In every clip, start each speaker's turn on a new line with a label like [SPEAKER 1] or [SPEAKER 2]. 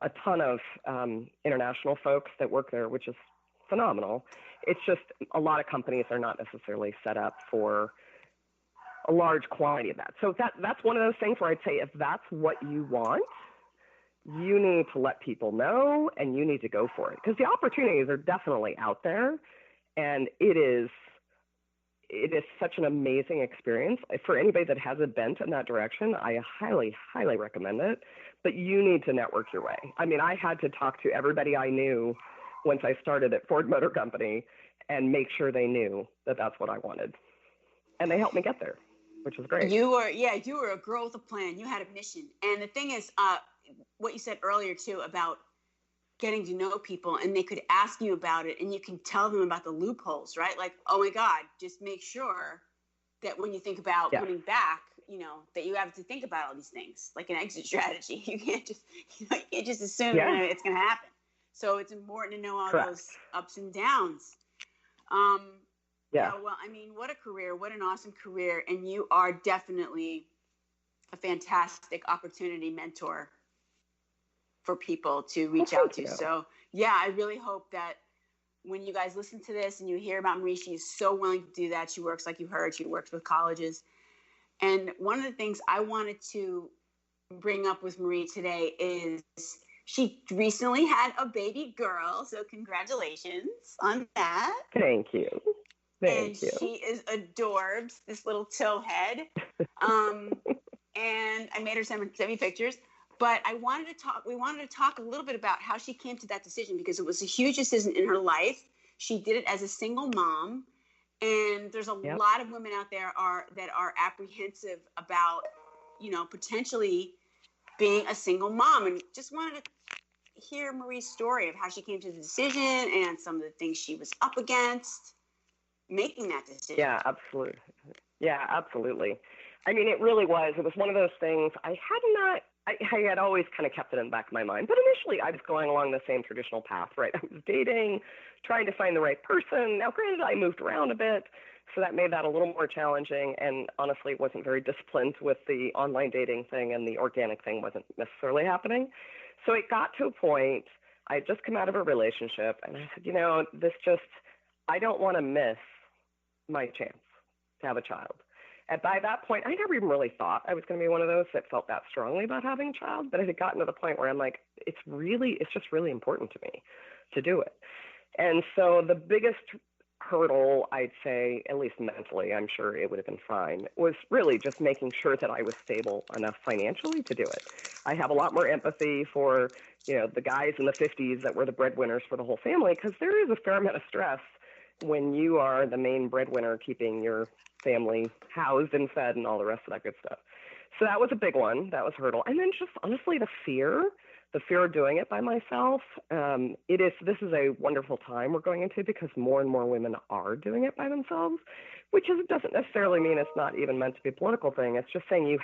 [SPEAKER 1] a ton of international folks that work there, which is phenomenal. It's just a lot of companies are not necessarily set up for a large quantity of that. So that's one of those things where I'd say if that's what you want, you need to let people know and you need to go for it, because the opportunities are definitely out there, and it is such an amazing experience. For anybody that has a bent in that direction, I highly, highly recommend it, but you need to network your way. I mean, I had to talk to everybody I knew once I started at Ford Motor Company and make sure they knew that that's what I wanted. And they helped me get there, which is great.
[SPEAKER 2] You were a girl with a plan. You had a mission. And the thing is, what you said earlier too about getting to know people, and they could ask you about it and you can tell them about the loopholes, right? Like, oh my God, just make sure that when you think about coming back, that you have to think about all these things, like an exit strategy. You can't just assume it's going to happen. So it's important to know all those ups and downs. Well, I mean, what a career, what an awesome career. And you are definitely a fantastic opportunity mentor for people to reach out to. So I really hope that when you guys listen to this and you hear about Marie, she is so willing to do that. She works, like you heard, she works with colleges. And one of the things I wanted to bring up with Marie today is she recently had a baby girl. So congratulations on that.
[SPEAKER 1] Thank you.
[SPEAKER 2] And she is adorbs, this little towhead. And I made her send me pictures. But we wanted to talk a little bit about how she came to that decision, because it was a huge decision in her life. She did it as a single mom. And there's a lot of women out there that are apprehensive about, potentially being a single mom. And just wanted to hear Marie's story of how she came to the decision and some of the things she was up against making that decision.
[SPEAKER 1] Yeah, absolutely. Yeah, absolutely. I mean, it really was. It was one of those things I had always kind of kept it in the back of my mind. But initially, I was going along the same traditional path, right? I was dating, trying to find the right person. Now, granted, I moved around a bit, so that made that a little more challenging. And honestly, wasn't very disciplined with the online dating thing, and the organic thing wasn't necessarily happening. So it got to a point, I had just come out of a relationship, and I said, I don't want to miss my chance to have a child. And by that point, I never even really thought I was going to be one of those that felt that strongly about having a child. But it had gotten to the point where I'm like, it's just really important to me to do it. And so the biggest hurdle, I'd say, at least mentally, I'm sure it would have been fine, was really just making sure that I was stable enough financially to do it. I have a lot more empathy for, the guys in the 50s that were the breadwinners for the whole family, because there is a fair amount of stress when you are the main breadwinner keeping your family housed and fed and all the rest of that good stuff. So that was a big one. That was a hurdle. And then just honestly, the fear of doing it by myself. This is a wonderful time we're going into, because more and more women are doing it by themselves, which doesn't necessarily mean it's not even meant to be a political thing. It's just saying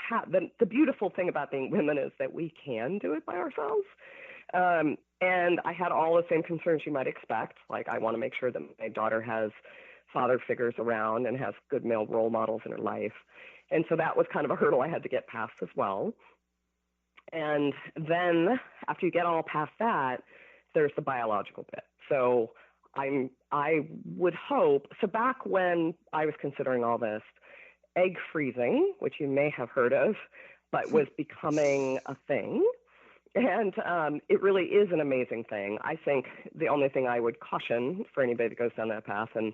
[SPEAKER 1] the beautiful thing about being women is that we can do it by ourselves. And I had all the same concerns you might expect. Like, I want to make sure that my daughter has father figures around and has good male role models in her life. And so that was kind of a hurdle I had to get past as well. And then after you get all past that, there's the biological bit. So I would hope, so back when I was considering all this, egg freezing, which you may have heard of, but was becoming a thing. And it really is an amazing thing. I think the only thing I would caution for anybody that goes down that path, and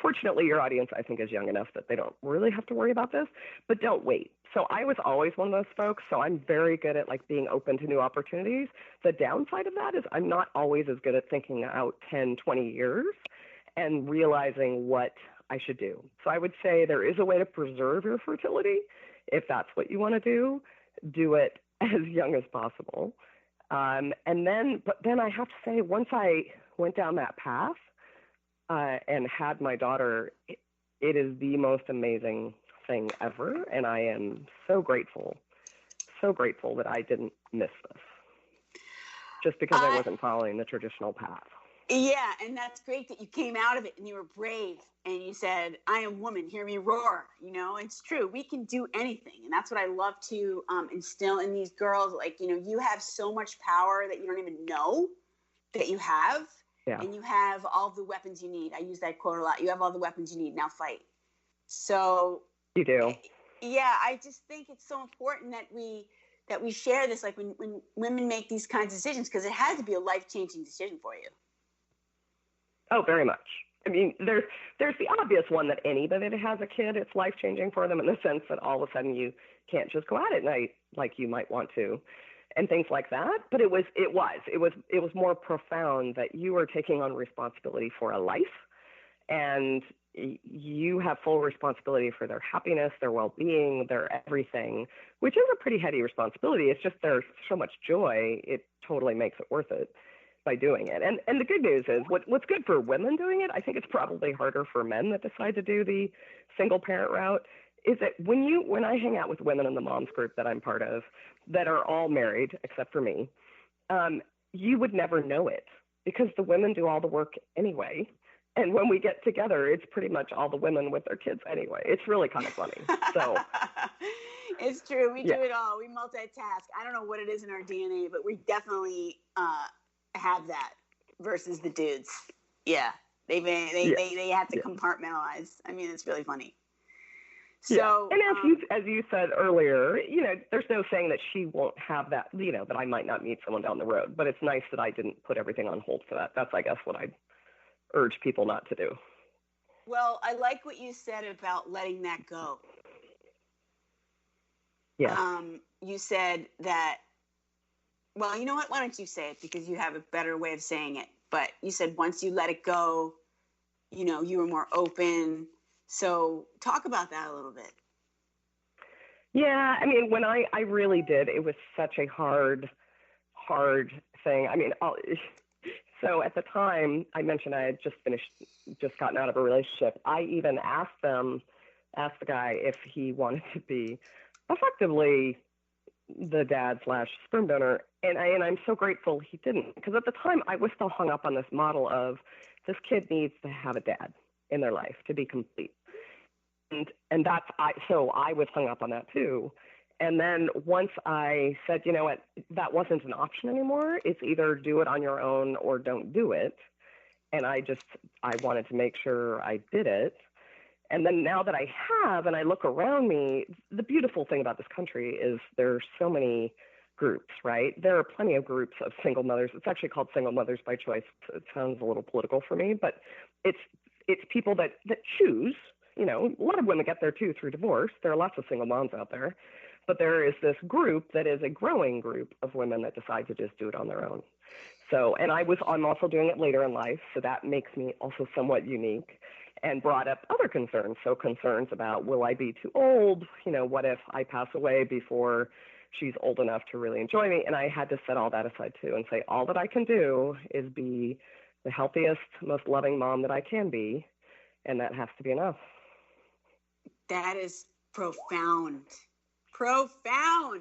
[SPEAKER 1] fortunately your audience, I think, is young enough that they don't really have to worry about this, but don't wait. So I was always one of those folks, so I'm very good at being open to new opportunities. The downside of that is I'm not always as good at thinking out 10, 20 years and realizing what I should do. So I would say there is a way to preserve your fertility. If that's what you want to do it as young as possible. But then I have to say, once I went down that path and had my daughter, it is the most amazing thing ever. And I am so grateful that I didn't miss this just because I wasn't following the traditional path.
[SPEAKER 2] Yeah, and that's great that you came out of it and you were brave and you said, I am woman, hear me roar. You know, it's true. We can do anything. And that's what I love to instill in these girls. Like, you know, you have so much power that you don't even know that you have.
[SPEAKER 1] Yeah.
[SPEAKER 2] And you have all the weapons you need. I use that quote a lot. You have all the weapons you need. Now fight. So
[SPEAKER 1] You do.
[SPEAKER 2] Yeah, I just think it's so important that we share this, like when women make these kinds of decisions, because it has to be a life-changing decision for you.
[SPEAKER 1] Oh, very much. I mean, there's the obvious one that anybody that has a kid, it's life-changing for them in the sense that all of a sudden you can't just go out at night like you might want to, and things like that. But it was more profound that you are taking on responsibility for a life, and you have full responsibility for their happiness, their well-being, their everything, which is a pretty heady responsibility. It's just there's so much joy, it totally makes it worth it by doing it. And the good news is what's good for women doing it, I think it's probably harder for men that decide to do the single parent route, is that when I hang out with women in the moms group that I'm part of that are all married except for me, you would never know it because the women do all the work anyway. And when we get together, it's pretty much all the women with their kids anyway. It's really kind of funny. So
[SPEAKER 2] it's true. We do it all. We multitask. I don't know what it is in our DNA, but we definitely have that versus the dudes. Yeah. They have to compartmentalize. I mean, it's really funny. So,
[SPEAKER 1] and as you said earlier, you know, there's no saying that she won't have that, you know, that I might not meet someone down the road, but it's nice that I didn't put everything on hold for that. That's, I guess, what I urge people not to do.
[SPEAKER 2] Well, I like what you said about letting that go.
[SPEAKER 1] Yeah.
[SPEAKER 2] You said that, well, you know what? Why don't you say it because you have a better way of saying it. But you said once you let it go, you know, you were more open. So talk about that a little bit.
[SPEAKER 1] Yeah. I mean, when I really did, it was such a hard thing. I mean, so at the time, I mentioned I had just gotten out of a relationship. I even asked the guy if he wanted to be effectively the dad / sperm donor. And I'm so grateful he didn't, because at the time I was still hung up on this model of this kid needs to have a dad in their life to be complete. And so I was hung up on that too. And then once I said, you know what, that wasn't an option anymore. It's either do it on your own or don't do it. And I wanted to make sure I did it. And then now that I have, and I look around me, the beautiful thing about this country is there's so many groups, right? There are plenty of groups of single mothers. It's actually called Single Mothers by Choice. It sounds a little political for me, but it's people that choose, you know, a lot of women get there too through divorce. There are lots of single moms out there. But there is this group that is a growing group of women that decide to just do it on their own. So, and I'm also doing it later in life, so that makes me also somewhat unique and brought up other concerns. So concerns about, will I be too old? You know, what if I pass away before she's old enough to really enjoy me? And I had to set all that aside too and say, all that I can do is be the healthiest, most loving mom that I can be, and that has to be enough.
[SPEAKER 2] That is profound. Profound.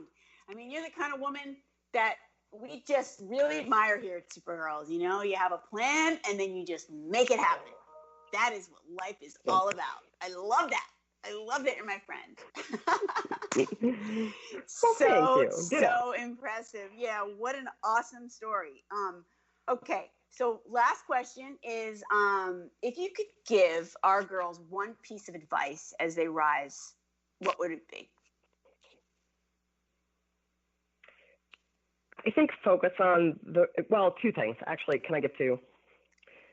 [SPEAKER 2] I mean, you're the kind of woman that we just really admire here at Supergirls. You know, you have a plan and then you just make it happen. That is what life is all about. I love that. I love that you're my friend. So impressive. Yeah, what an awesome story. Okay, so last question is, if you could give our girls one piece of advice as they rise, what would it be?
[SPEAKER 1] I think focus on two things. Actually, can I get two?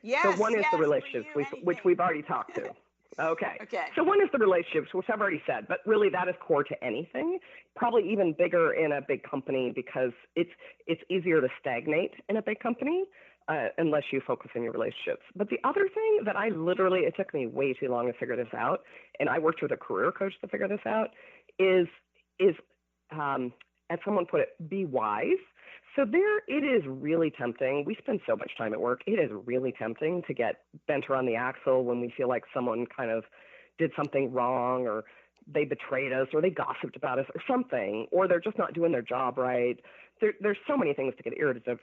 [SPEAKER 2] Yes.
[SPEAKER 1] So one is the relationships, which we've already talked to. Okay. So one is the relationships, which I've already said, but really that is core to anything, probably even bigger in a big company because it's easier to stagnate in a big company unless you focus on your relationships. But the other thing that it took me way too long to figure this out, and I worked with a career coach to figure this out, is as someone put it, be wise. So it is really tempting. We spend so much time at work. It is really tempting to get bent around the axle when we feel like someone kind of did something wrong or they betrayed us or they gossiped about us or something, or they're just not doing their job right. There's so many things to get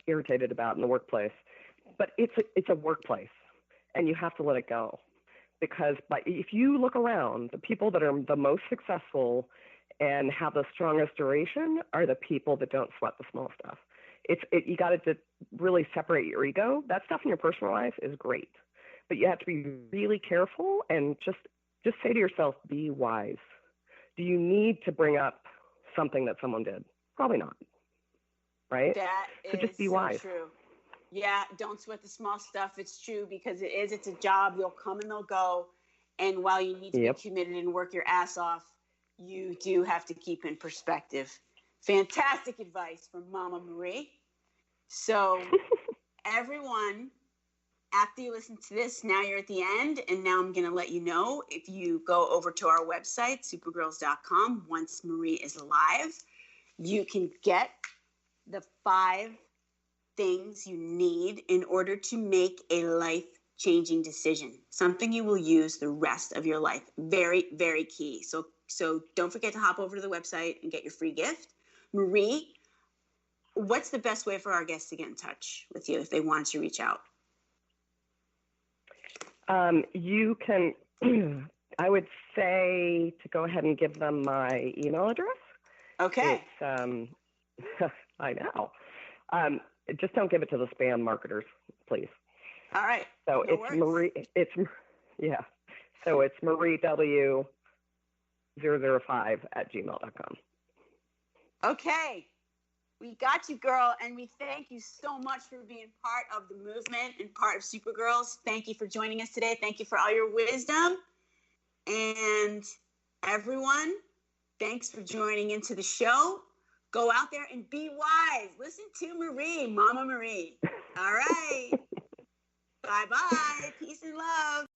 [SPEAKER 1] irritated about in the workplace. but it's a workplace, and you have to let it go. Because if you look around, the people that are the most successful and have the strongest duration are the people that don't sweat the small stuff. You got to really separate your ego. That stuff in your personal life is great, but you have to be really careful and just say to yourself, be wise. Do you need to bring up something that someone did? Probably not. Right?
[SPEAKER 2] That
[SPEAKER 1] so just be
[SPEAKER 2] so
[SPEAKER 1] wise.
[SPEAKER 2] True. Yeah, don't sweat the small stuff. It's true, because it's a job. They'll come and they'll go. And while you need to be committed and work your ass off, you do have to keep in perspective. Fantastic advice from Mama Marie. So everyone, after you listen to this, now you're at the end, and now I'm going to let you know, if you go over to our website, supergirls.com, once Marie is live, you can get the 5 things you need in order to make a life-changing decision, something you will use the rest of your life. Very, very key. So don't forget to hop over to the website and get your free gift. Marie, what's the best way for our guests to get in touch with you if they wanted to reach out?
[SPEAKER 1] You can, I would say to go ahead and give them my email address.
[SPEAKER 2] Okay.
[SPEAKER 1] It's, I know. Just don't give it to the spam marketers, please.
[SPEAKER 2] All right.
[SPEAKER 1] So
[SPEAKER 2] no
[SPEAKER 1] it's
[SPEAKER 2] worries.
[SPEAKER 1] Marie. So it's mariew005@gmail.com.
[SPEAKER 2] Okay. We got you, girl, and we thank you so much for being part of the movement and part of Supergirls. Thank you for joining us today. Thank you for all your wisdom. And everyone, thanks for joining into the show. Go out there and be wise. Listen to Marie, Mama Marie. All right. Bye-bye. Peace and love.